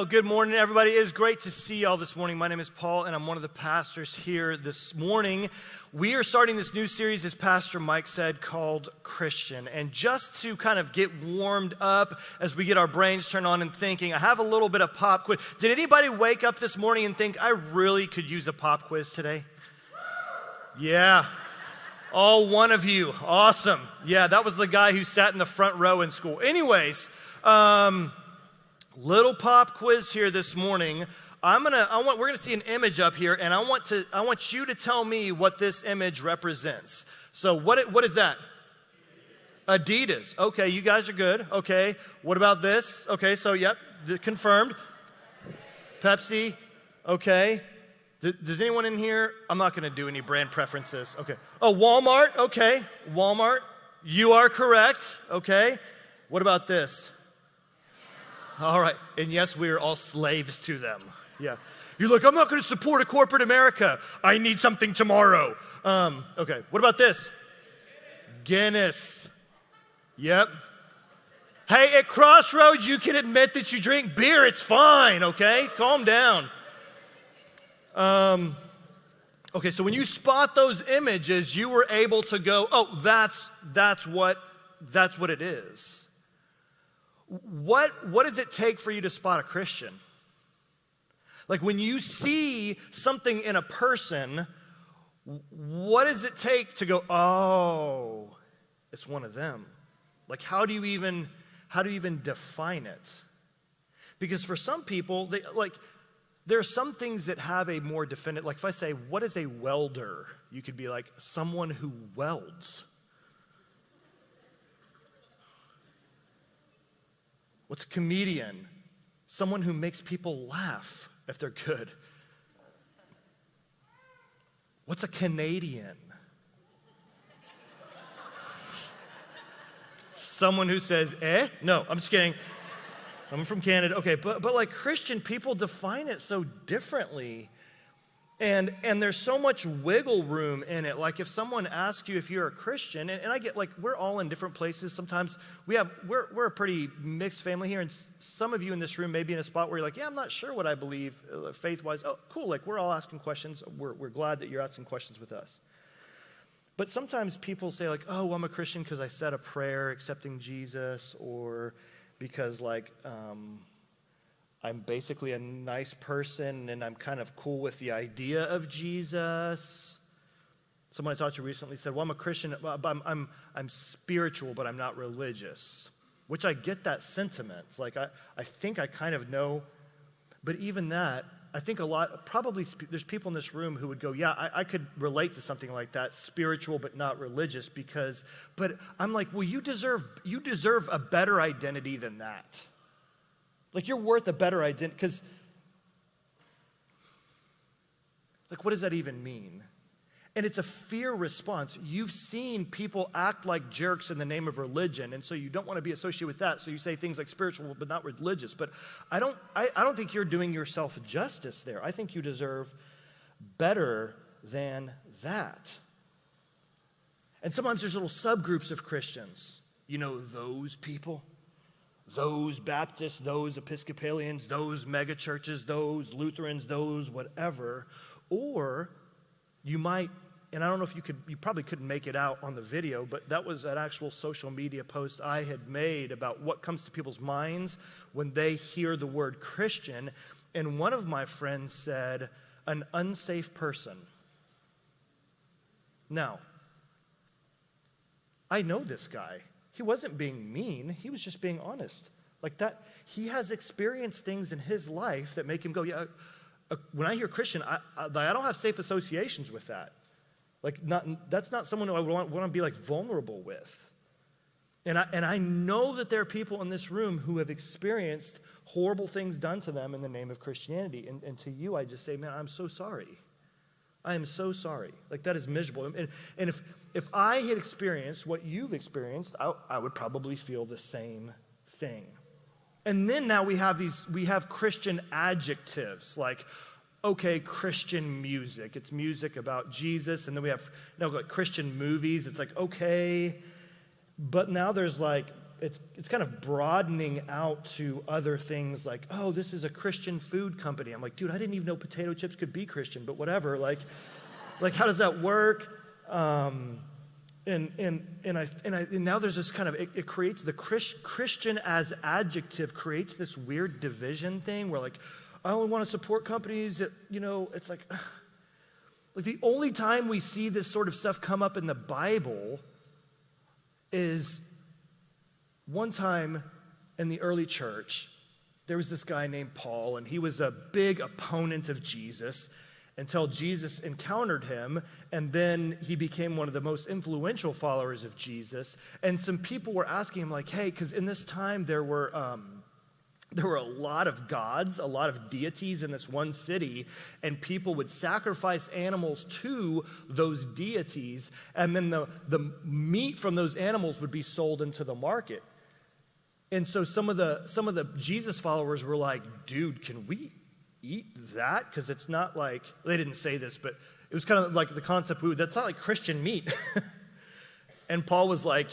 Well, good morning, everybody. It is great to see y'all this morning. My name is Paul, and I'm one of the pastors here this morning. We are starting this new series, as Pastor Mike said, called Christian. And just to kind of get warmed up as we get our brains turned on and thinking, I have a little bit of pop quiz. Did anybody wake up this morning and think, I really could use a pop quiz today? Yeah. All one of you. Awesome. Yeah, that was the guy who sat in the front row in school. Anyways, little pop quiz here this morning. We're gonna see an image up here, and I want you to tell me what this image represents. So what is that? Adidas. Okay, you guys are good. Okay, what about this? Okay, so yep, confirmed. Pepsi. Okay. Does anyone in here? I'm not gonna do any brand preferences. Okay. Oh, Walmart. Okay, Walmart. You are correct. Okay. What about this? All right, and yes, we are all slaves to them. Yeah. You're like, I'm not going to support a corporate America. I need something tomorrow. Okay, what about this? Guinness. Yep. Hey, at Crossroads, you can admit that you drink beer. It's fine, okay? Calm down. Okay, so when you spot those images, you were able to go, oh, that's what it is. What does it take for you to spot a Christian? Like when you see something in a person, what does it take to go, oh, it's one of them? Like how do you even define it? Because for some people, there are some things that have a more definite, like if I say, what is a welder? You could be like, someone who welds. What's a comedian? Someone who makes people laugh if they're good. What's a Canadian? Someone who says, eh? No, I'm just kidding. Someone from Canada. Okay, but like Christian people define it so differently. And there's so much wiggle room in it. Like if someone asks you if you're a Christian, and I get like we're all in different places. Sometimes we're a pretty mixed family here, and some of you in this room may be in a spot where you're like, yeah, I'm not sure what I believe faith-wise. Oh, cool, like we're all asking questions. We're glad that you're asking questions with us. But sometimes people say like, oh, I'm a Christian because I said a prayer accepting Jesus, or because like I'm basically a nice person and I'm kind of cool with the idea of Jesus. Someone I talked to recently said, well, I'm a Christian, but I'm spiritual, but I'm not religious, which I get that sentiment. It's like, I think I kind of know, but even that, I think there's people in this room who would go, yeah, I could relate to something like that, spiritual but not religious, but I'm like, well, you deserve a better identity than that. Like, you're worth a better identity, because, like, what does that even mean? And it's a fear response. You've seen people act like jerks in the name of religion, and so you don't want to be associated with that, so you say things like spiritual but not religious. But I don't think you're doing yourself justice there. I think you deserve better than that. And sometimes there's little subgroups of Christians. You know, those people. Those Baptists, those Episcopalians, those megachurches, those Lutherans, those whatever. Or you might, and I don't know if you probably couldn't make it out on the video, but that was an actual social media post I had made about what comes to people's minds when they hear the word Christian. And one of my friends said, an unsafe person. Now, I know this guy. He wasn't being mean. He was just being honest. Like that, he has experienced things in his life that make him go, yeah, when I hear Christian, I don't have safe associations with that. Like, that's not someone who I want to be like vulnerable with. And I know that there are people in this room who have experienced horrible things done to them in the name of Christianity. And to you, I just say, man, I'm so sorry. I am so sorry. Like, that is miserable. And if I had experienced what you've experienced, I would probably feel the same thing. And then now we have Christian adjectives like, okay, Christian music. It's music about Jesus. And then we have like Christian movies. It's like, okay. But now there's like it's kind of broadening out to other things like, oh, this is a Christian food company. I'm like, dude, I didn't even know potato chips could be Christian, but whatever. Like how does that work? And now there's this kind of, it creates the Christian as adjective creates this weird division thing where like, I only want to support companies that, it's like the only time we see this sort of stuff come up in the Bible is one time in the early church, there was this guy named Paul, and he was a big opponent of Jesus until Jesus encountered him, and then he became one of the most influential followers of Jesus. And some people were asking him, like, hey, because in this time there were a lot of gods, a lot of deities in this one city, and people would sacrifice animals to those deities, and then the meat from those animals would be sold into the market. And so some of the Jesus followers were like, dude, can we eat that? Because it's not like, they didn't say this, but it was kind of like the concept, that's not like Christian meat. And Paul was like,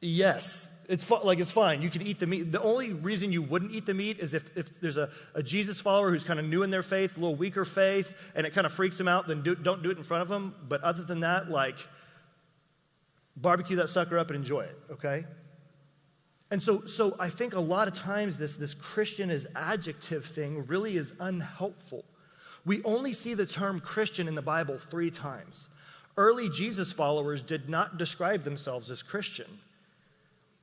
yes, it's fine. You can eat the meat. The only reason you wouldn't eat the meat is if there's a Jesus follower who's kind of new in their faith, a little weaker faith, and it kind of freaks them out, then don't do it in front of them. But other than that, like, barbecue that sucker up and enjoy it, okay? And so I think a lot of times this Christian as adjective thing really is unhelpful. We only see the term Christian in the Bible 3 times. Early Jesus followers did not describe themselves as Christian.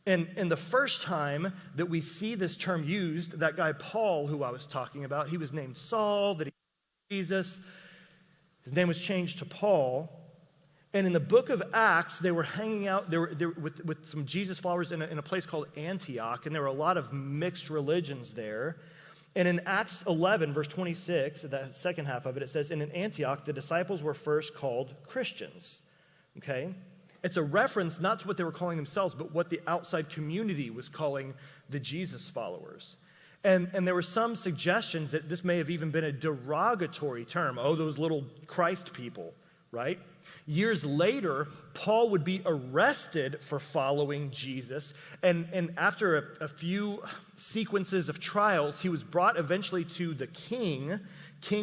And the first time that we see this term used, that guy Paul, who I was talking about, he was named Saul, that he Jesus. His name was changed to Paul. And in the book of Acts, they were hanging out they were with some Jesus followers in a place called Antioch, and there were a lot of mixed religions there. And in Acts 11, verse 26, the second half of it, it says, and in Antioch, the disciples were first called Christians. Okay? It's a reference not to what they were calling themselves, but what the outside community was calling the Jesus followers. And there were some suggestions that this may have even been a derogatory term. Oh, those little Christ people, right? Years later, Paul would be arrested for following Jesus, and after a few sequences of trials, he was brought eventually to the King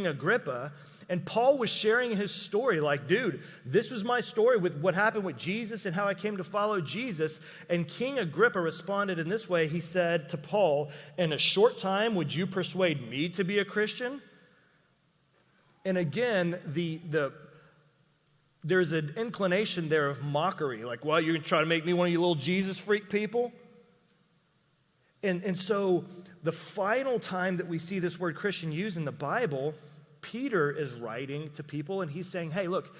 Agrippa, and Paul was sharing his story like, dude, this was my story with what happened with Jesus and how I came to follow Jesus. And King Agrippa responded in this way. He said to Paul, in a short time, would you persuade me to be a Christian? And again, there's an inclination there of mockery. Like, well, you're going to try to make me one of you little Jesus freak people? And so the final time that we see this word Christian used in the Bible, Peter is writing to people, and he's saying, hey, look,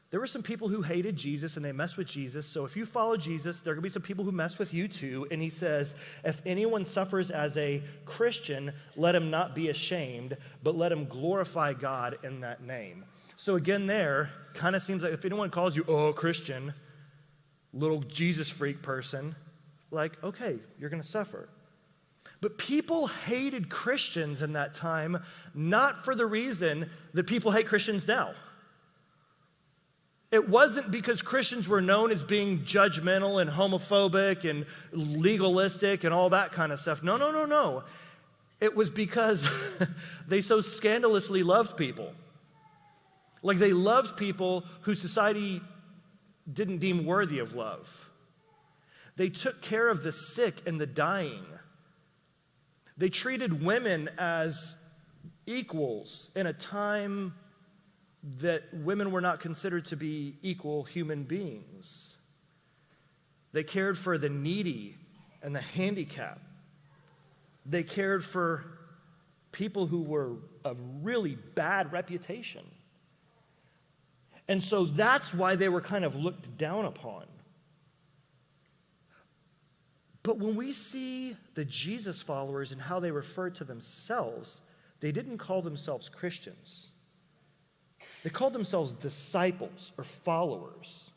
there were some people who hated Jesus, and they messed with Jesus. So if you follow Jesus, there are going to be some people who mess with you too. And he says, if anyone suffers as a Christian, let him not be ashamed, but let him glorify God in that name. So again there, kind of seems like if anyone calls you, oh, Christian, little Jesus freak person, like, okay, you're going to suffer. But people hated Christians in that time, not for the reason that people hate Christians now. It wasn't because Christians were known as being judgmental and homophobic and legalistic and all that kind of stuff. No. It was because they so scandalously loved people. Like they loved people who society didn't deem worthy of love. They took care of the sick and the dying. They treated women as equals in a time that women were not considered to be equal human beings. They cared for the needy and the handicapped. They cared for people who were of really bad reputation. And so that's why they were kind of looked down upon. But when we see the Jesus followers and how they referred to themselves, they didn't call themselves Christians. They called themselves disciples or followers.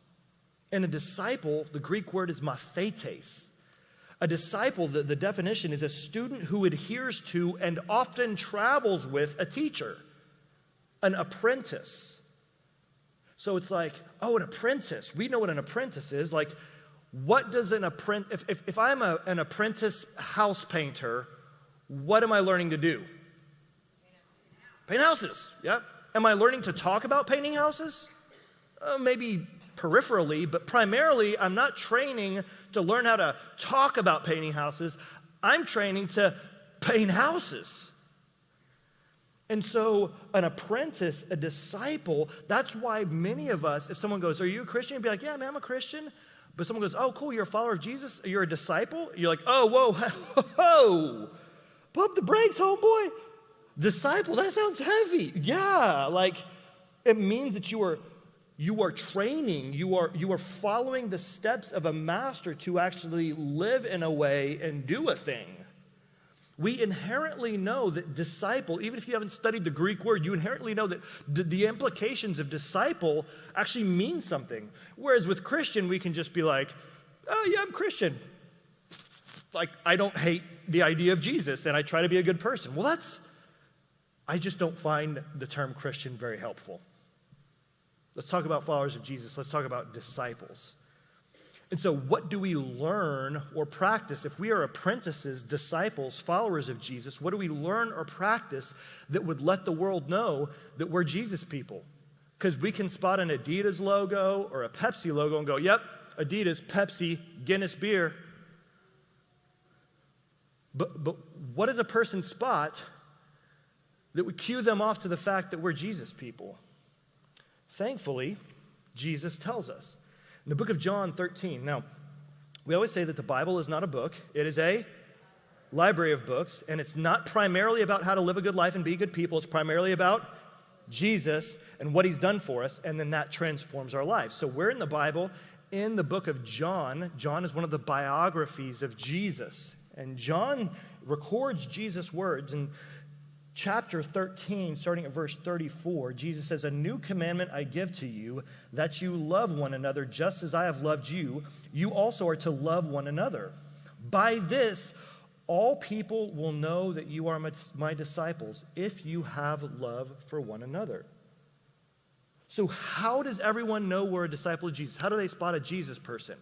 And a disciple, the Greek word is mathetes. A disciple, the definition is a student who adheres to and often travels with a teacher, an apprentice. So it's like, oh, an apprentice. We know what an apprentice is. Like, what does an apprentice, if I'm an apprentice house painter, what am I learning to do? Paint houses, yeah. Am I learning to talk about painting houses? Maybe peripherally, but primarily I'm not training to learn how to talk about painting houses. I'm training to paint houses. And so an apprentice, a disciple, that's why many of us, if someone goes, are you a Christian? You'd be like, yeah, man, I'm a Christian. But someone goes, oh, cool, you're a follower of Jesus? You're a disciple? You're like, oh, whoa, whoa, pump the brakes, homeboy. Disciple, that sounds heavy. Yeah, like it means that you are training, you are following the steps of a master to actually live in a way and do a thing. We inherently know that disciple, even if you haven't studied the Greek word, you inherently know that the implications of disciple actually mean something. Whereas with Christian, we can just be like, oh yeah, I'm Christian. Like, I don't hate the idea of Jesus and I try to be a good person. Well, I just don't find the term Christian very helpful. Let's talk about followers of Jesus. Let's talk about disciples. And so what do we learn or practice? If we are apprentices, disciples, followers of Jesus, what do we learn or practice that would let the world know that we're Jesus people? Because we can spot an Adidas logo or a Pepsi logo and go, yep, Adidas, Pepsi, Guinness beer. But what does a person spot that would cue them off to the fact that we're Jesus people? Thankfully, Jesus tells us. In the book of John 13, now, we always say that the Bible is not a book. It is a library of books, and it's not primarily about how to live a good life and be good people. It's primarily about Jesus and what he's done for us, and then that transforms our lives. So we're in the Bible, in the book of John. John is one of the biographies of Jesus, and John records Jesus' words, and chapter 13, starting at verse 34, Jesus says, a new commandment I give to you, that you love one another just as I have loved you. You also are to love one another. By this, all people will know that you are my disciples, if you have love for one another. So how does everyone know we're a disciple of Jesus? How do they spot a Jesus person?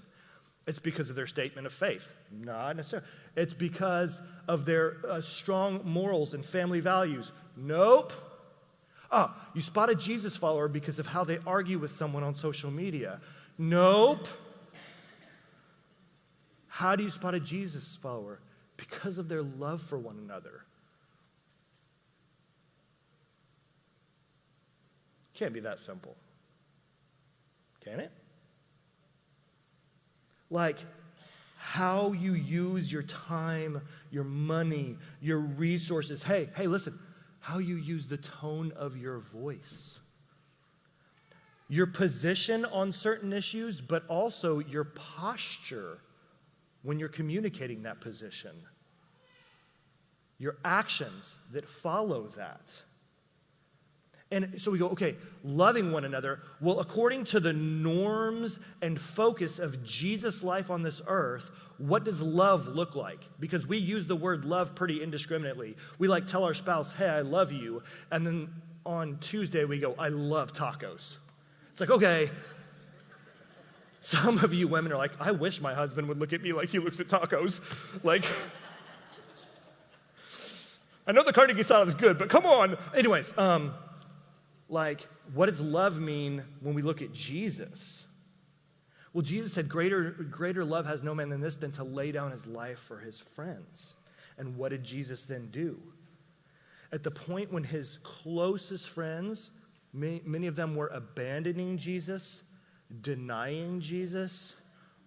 It's because of their statement of faith. Not necessarily. It's because of their strong morals and family values. Nope. Oh, you spot a Jesus follower because of how they argue with someone on social media. Nope. How do you spot a Jesus follower? Because of their love for one another. Can't be that simple. Can it? Like how you use your time, your money, your resources. Hey, listen, how you use the tone of your voice. Your position on certain issues, but also your posture when you're communicating that position. Your actions that follow that. And so we go, okay, loving one another. Well, according to the norms and focus of Jesus' life on this earth, what does love look like? Because we use the word love pretty indiscriminately. We like tell our spouse, hey, I love you. And then on Tuesday we go, I love tacos. It's like, okay. Some of you women are like, I wish my husband would look at me like he looks at tacos. Like, I know the carne asada is good, but come on. Anyways, like, what does love mean when we look at Jesus? Well, Jesus said, greater love has no man than this, than to lay down his life for his friends. And what did Jesus then do? At the point when his closest friends, many of them were abandoning Jesus, denying Jesus,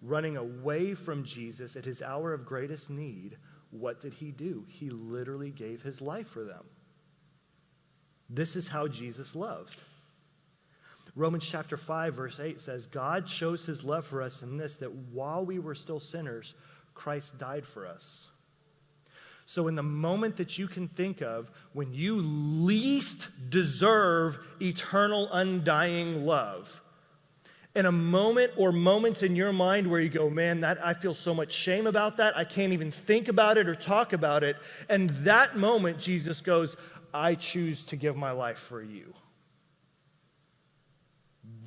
running away from Jesus at his hour of greatest need, what did he do? He literally gave his life for them. This is how Jesus loved. Romans chapter 5, verse 8 says, God shows his love for us in this, that while we were still sinners, Christ died for us. So in the moment that you can think of when you least deserve eternal, undying love, in a moment or moments in your mind where you go, man, I feel so much shame about that, I can't even think about it or talk about it, and that moment Jesus goes, I choose to give my life for you.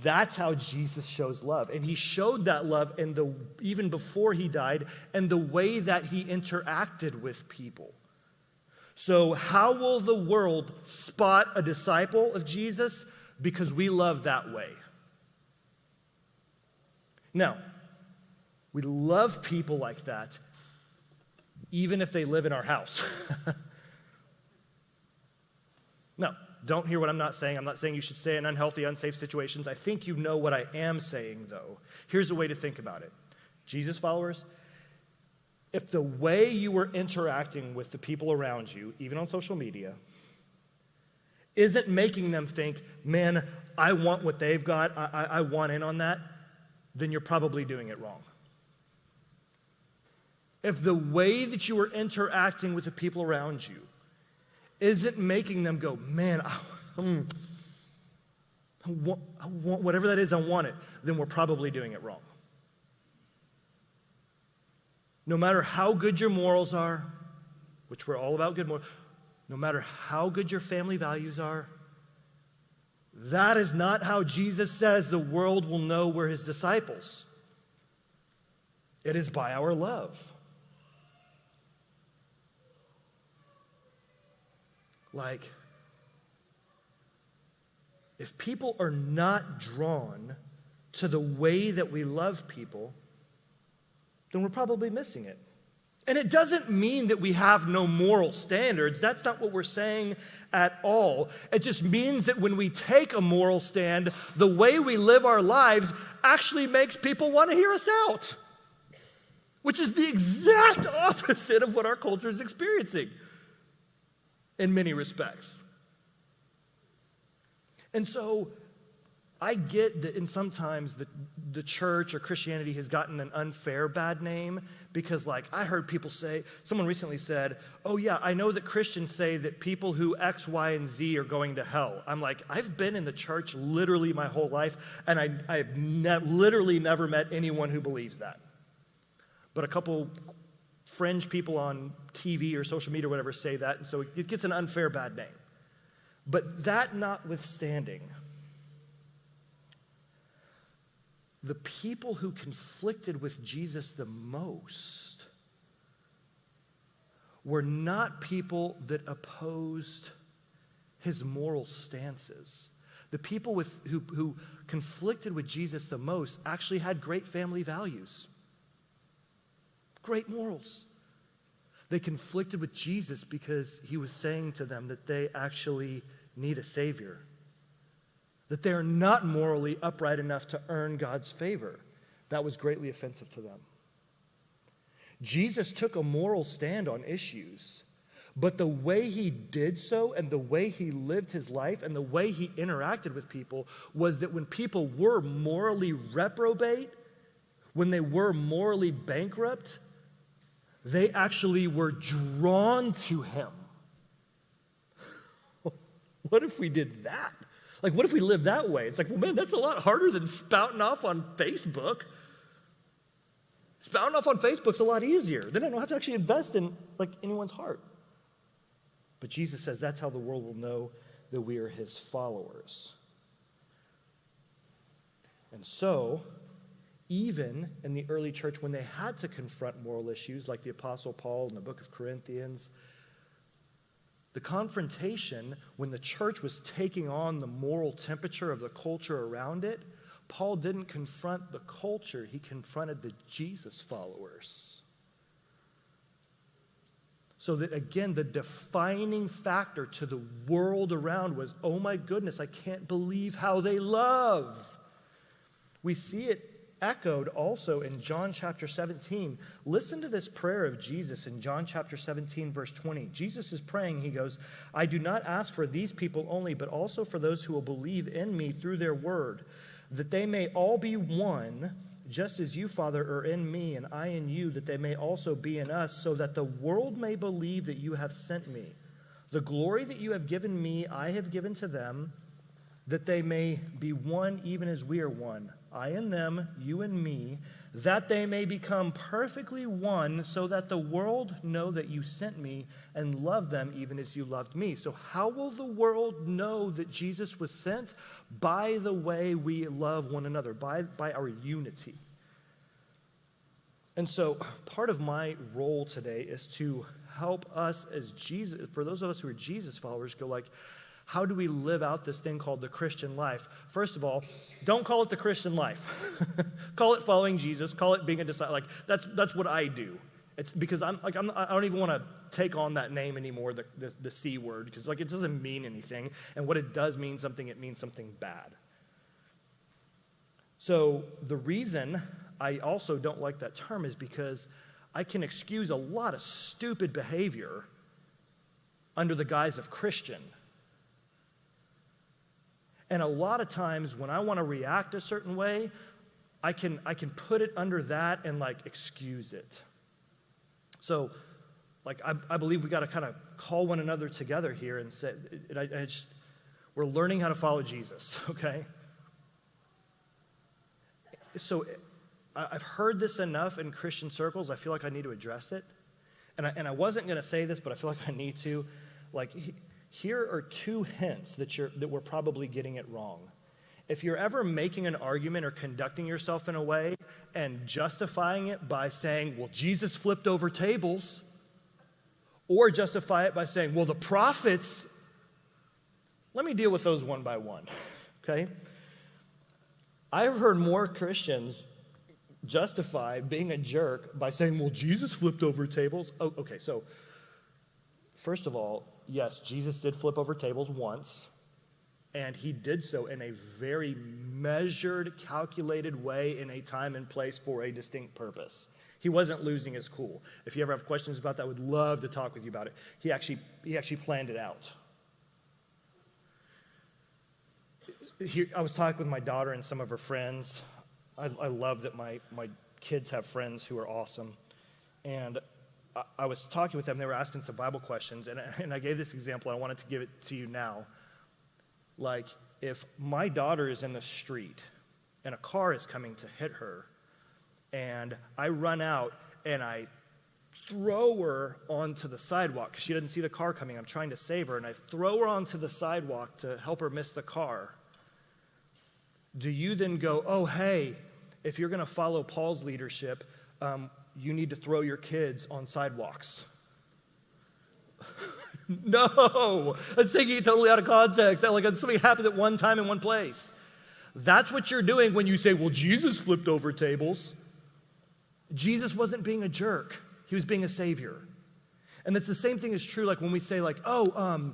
That's how Jesus shows love. And he showed that love even before he died and the way that he interacted with people. So how will the world spot a disciple of Jesus? Because we love that way. Now, we love people like that, even if they live in our house. No, don't hear what I'm not saying. I'm not saying you should stay in unhealthy, unsafe situations. I think you know what I am saying, though. Here's a way to think about it. Jesus followers, if the way you were interacting with the people around you, even on social media, isn't making them think, man, I want what they've got, I want in on that, then you're probably doing it wrong. If the way that you are interacting with the people around you isn't making them go, man, I want whatever that is, I want it, then we're probably doing it wrong. No matter how good your morals are, which we're all about good morals, no matter how good your family values are, that is not how Jesus says the world will know we're his disciples. It is by our love. Like, if people are not drawn to the way that we love people, then we're probably missing it. And it doesn't mean that we have no moral standards. That's not what we're saying at all. It just means that when we take a moral stand, the way we live our lives actually makes people want to hear us out, which is the exact opposite of what our culture is experiencing in many respects. And so I get that sometimes the church or Christianity has gotten an unfair bad name because, like, I heard people say, someone recently said, oh yeah, I know that Christians say that people who X, Y, and Z are going to hell. I'm like, I've been in the church literally my whole life, and I've literally never met anyone who believes that. But a couple fringe people on TV or social media or whatever say that, and so it gets an unfair bad name. But that notwithstanding, the people who conflicted with Jesus the most were not people that opposed his moral stances. The people who conflicted with Jesus the most actually had great family values, great morals. They conflicted with Jesus because he was saying to them that they actually need a Savior, that they are not morally upright enough to earn God's favor. That was greatly offensive to them. Jesus took a moral stand on issues, but the way he did so and the way he lived his life and the way he interacted with people was that when people were morally reprobate, when they were morally bankrupt, they actually were drawn to him. What if we did that? Like, what if we lived that way? It's like, well, man, that's a lot harder than spouting off on Facebook. Spouting off on Facebook's a lot easier. Then I don't have to actually invest in, like, anyone's heart. But Jesus says that's how the world will know that we are his followers. And so, even in the early church, when they had to confront moral issues like the Apostle Paul in the book of Corinthians, the confrontation when the church was taking on the moral temperature of the culture around it, Paul didn't confront the culture, he confronted the Jesus followers. So that, again, the defining factor to the world around was, oh my goodness, I can't believe how they love. We see it echoed also in John chapter 17. Listen to this prayer of Jesus in John chapter 17, verse 20. Jesus is praying, he goes, I do not ask for these people only, but also for those who will believe in me through their word, that they may all be one, just as you, Father, are in me and I in you, that they may also be in us, so that the world may believe that you have sent me. The glory that you have given me, I have given to them, that they may be one even as we are one, I and them, you and me, that they may become perfectly one, so that the world know that you sent me and love them even as you loved me. So how will the world know that Jesus was sent? By the way we love one another, by our unity. And so part of my role today is to help us as Jesus, for those of us who are Jesus followers, go like, how do we live out this thing called the Christian life? First of all, don't call it the Christian life. Call it following Jesus. Call it being a disciple. Like that's what I do. It's because I don't even want to take on that name anymore, the C word, because like it doesn't mean anything. And what it does mean something, it means something bad. So the reason I also don't like that term is because I can excuse a lot of stupid behavior under the guise of Christian. And a lot of times when I want to react a certain way, I can put it under that and like excuse it. So like I believe we got to kind of call one another together here and say, we're learning how to follow Jesus, okay? So I've heard this enough in Christian circles, I feel like I need to address it. And I wasn't going to say this, but I feel like I need to. Like, here are two hints that we're probably getting it wrong. If you're ever making an argument or conducting yourself in a way and justifying it by saying, well, Jesus flipped over tables, or justify it by saying, well, the prophets, let me deal with those one by one, okay? I've heard more Christians justify being a jerk by saying, well, Jesus flipped over tables. Oh, okay, so first of all, yes, Jesus did flip over tables once, and he did so in a very measured, calculated way in a time and place for a distinct purpose. He wasn't losing his cool. If you ever have questions about that, I would love to talk with you about it. He actually planned it out. I was talking with my daughter and some of her friends. I love that my kids have friends who are awesome. And I was talking with them. They were asking some Bible questions. And I gave this example. I wanted to give it to you now. Like, if my daughter is in the street and a car is coming to hit her, and I run out and I throw her onto the sidewalk because she doesn't see the car coming. I'm trying to save her, and I throw her onto the sidewalk to help her miss the car. Do you then go, oh, hey, if you're going to follow Paul's leadership, you need to throw your kids on sidewalks? No, that's taking it totally out of context. That like something happened at one time in one place. That's what you're doing when you say, well, Jesus flipped over tables. Jesus wasn't being a jerk. He was being a savior. And that's the same thing is true like when we say like, well,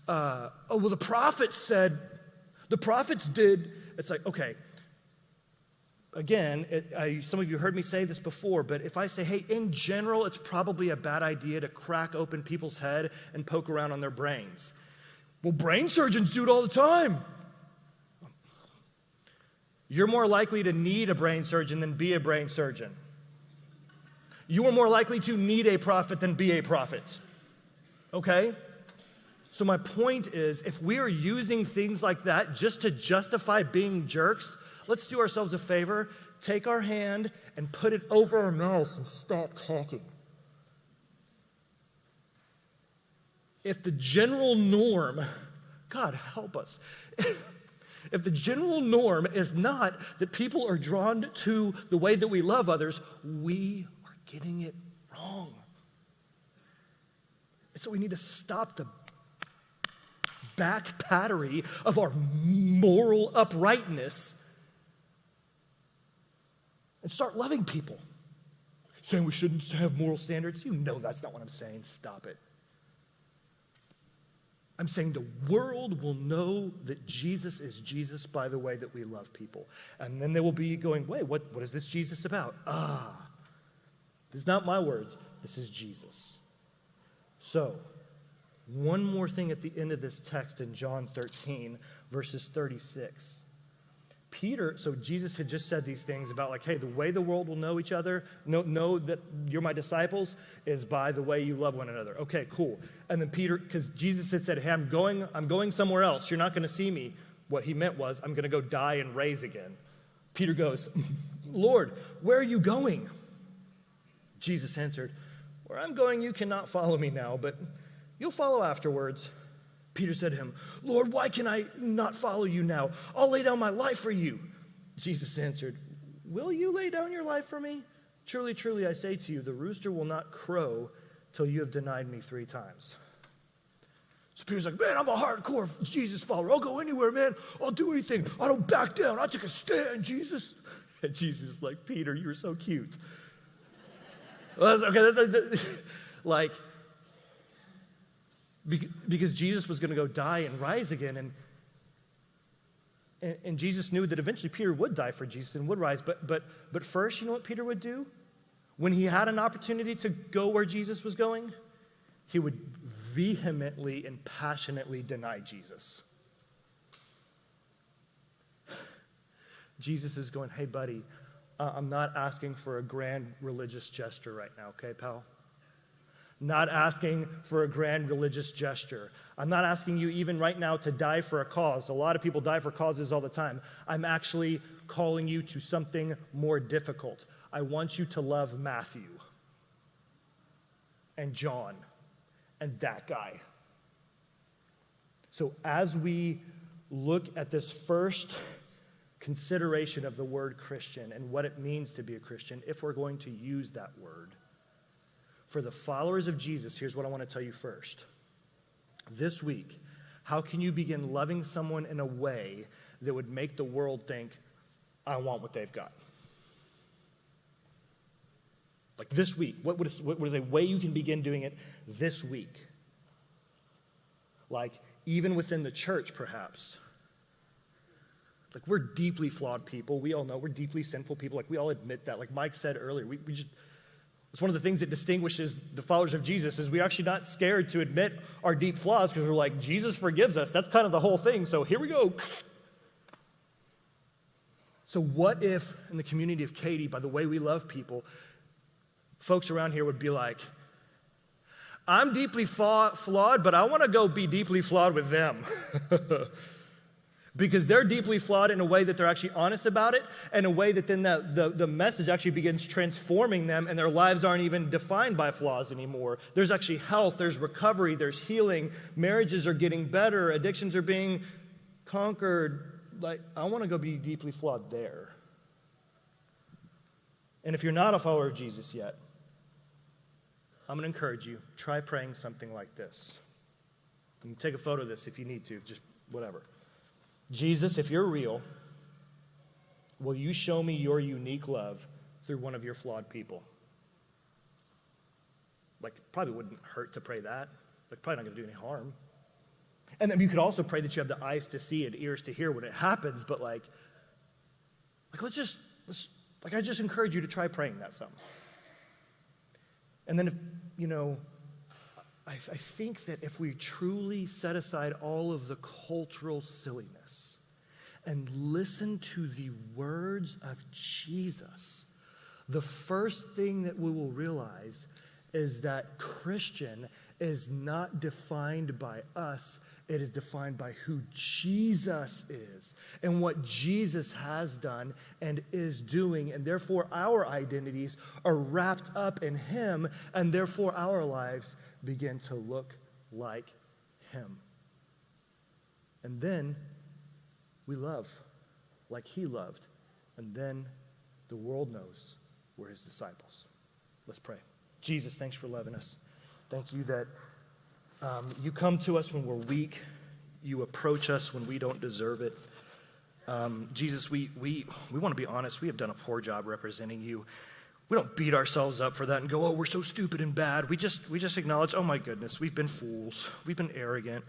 the prophets said, the prophets did. It's like, okay, again, some of you heard me say this before, but if I say, hey, in general, it's probably a bad idea to crack open people's head and poke around on their brains. Well, brain surgeons do it all the time. You're more likely to need a brain surgeon than be a brain surgeon. You are more likely to need a prophet than be a prophet. Okay? So my point is, if we are using things like that just to justify being jerks, let's do ourselves a favor, take our hand and put it over our mouths and stop talking. If the general norm, God help us, if the general norm is not that people are drawn to the way that we love others, we are getting it wrong. And so we need to stop the back battery of our moral uprightness and start loving people. Saying we shouldn't have moral standards? You know that's not what I'm saying. Stop it. I'm saying the world will know that Jesus is Jesus by the way that we love people. And then they will be going, wait, what is this Jesus about? This is not my words. This is Jesus. So, one more thing at the end of this text in John 13, verses 36. So Jesus had just said these things about like, hey, the way the world will know each other, know that you're my disciples, is by the way you love one another. Okay, cool. And then Peter, because Jesus had said, hey, I'm going somewhere else. You're not going to see me. What he meant was, I'm going to go die and raise again. Peter goes, Lord, where are you going? Jesus answered, where I'm going, you cannot follow me now, but you'll follow afterwards. Peter said to him, Lord, why can I not follow you now? I'll lay down my life for you. Jesus answered, will you lay down your life for me? Truly, truly, I say to you, the rooster will not crow till you have denied me 3 times. So Peter's like, man, I'm a hardcore Jesus follower. I'll go anywhere, man. I'll do anything. I don't back down. I take a stand, Jesus. And Jesus is like, Peter, you were so cute. Okay, like, because Jesus was going to go die and rise again, and Jesus knew that eventually Peter would die for Jesus and would rise. But first, you know what Peter would do? When he had an opportunity to go where Jesus was going, he would vehemently and passionately deny Jesus. Jesus is going, hey, buddy, I'm not asking for a grand religious gesture right now, okay, pal? Not asking for a grand religious gesture. I'm not asking you even right now to die for a cause. A lot of people die for causes all the time. I'm actually calling you to something more difficult. I want you to love Matthew and John and that guy. So as we look at this first consideration of the word Christian and what it means to be a Christian, if we're going to use that word, for the followers of Jesus, here's what I want to tell you first. This week, how can you begin loving someone in a way that would make the world think, I want what they've got? Like this week, what is a way you can begin doing it this week? Like even within the church, perhaps. Like we're deeply flawed people. We all know we're deeply sinful people. Like we all admit that. Like Mike said earlier, we just, it's one of the things that distinguishes the followers of Jesus is we're actually not scared to admit our deep flaws because we're like, Jesus forgives us. That's kind of the whole thing. So here we go. So what if in the community of Katy, by the way we love people, folks around here would be like, I'm deeply flawed, but I want to go be deeply flawed with them. Because they're deeply flawed in a way that they're actually honest about it, and a way that then the message actually begins transforming them, and their lives aren't even defined by flaws anymore. There's actually health, there's recovery, there's healing, marriages are getting better, addictions are being conquered. Like, I want to go be deeply flawed there. And if you're not a follower of Jesus yet, I'm going to encourage you, try praying something like this. You can take a photo of this if you need to, just whatever. Jesus, if you're real, will you show me your unique love through one of your flawed people? Like, probably wouldn't hurt to pray that. Like, probably not going to do any harm. And then you could also pray that you have the eyes to see and ears to hear when it happens, but like I just encourage you to try praying that some. And then if, I think that if we truly set aside all of the cultural silliness and listen to the words of Jesus, the first thing that we will realize is that Christian is not defined by us. It is defined by who Jesus is and what Jesus has done and is doing. And therefore, our identities are wrapped up in him, and therefore our lives begin to look like him. And then we love like he loved. And then the world knows we're his disciples. Let's pray. Jesus, thanks for loving us. Thank you that you come to us when we're weak. You approach us when we don't deserve it. Jesus, we want to be honest. We have done a poor job representing you. We don't beat ourselves up for that and go, oh, we're so stupid and bad. We just acknowledge, oh my goodness, we've been fools. We've been arrogant.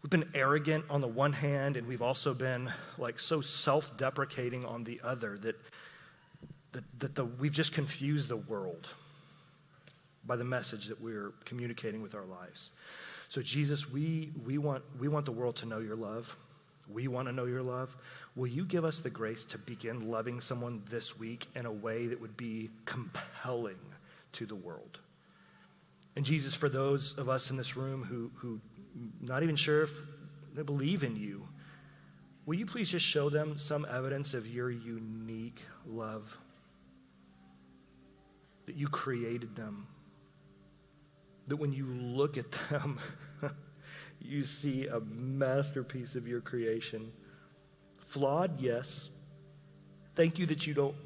We've been arrogant on the one hand, and we've also been like so self-deprecating on the other that we've just confused the world by the message that we're communicating with our lives. So Jesus, we want the world to know your love. We want to know your love. Will you give us the grace to begin loving someone this week in a way that would be compelling to the world? And Jesus, for those of us in this room who not even sure if they believe in you, will you please just show them some evidence of your unique love? That you created them. That when you look at them, you see a masterpiece of your creation. Flawed, yes. Thank you that you don't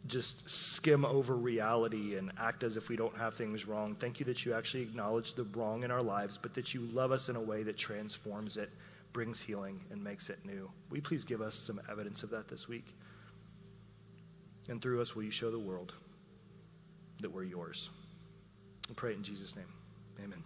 just skim over reality and act as if we don't have things wrong. Thank you that you actually acknowledge the wrong in our lives, but that you love us in a way that transforms it, brings healing, and makes it new. Will you please give us some evidence of that this week? And through us, will you show the world that we're yours? I pray it in Jesus' name. Amen.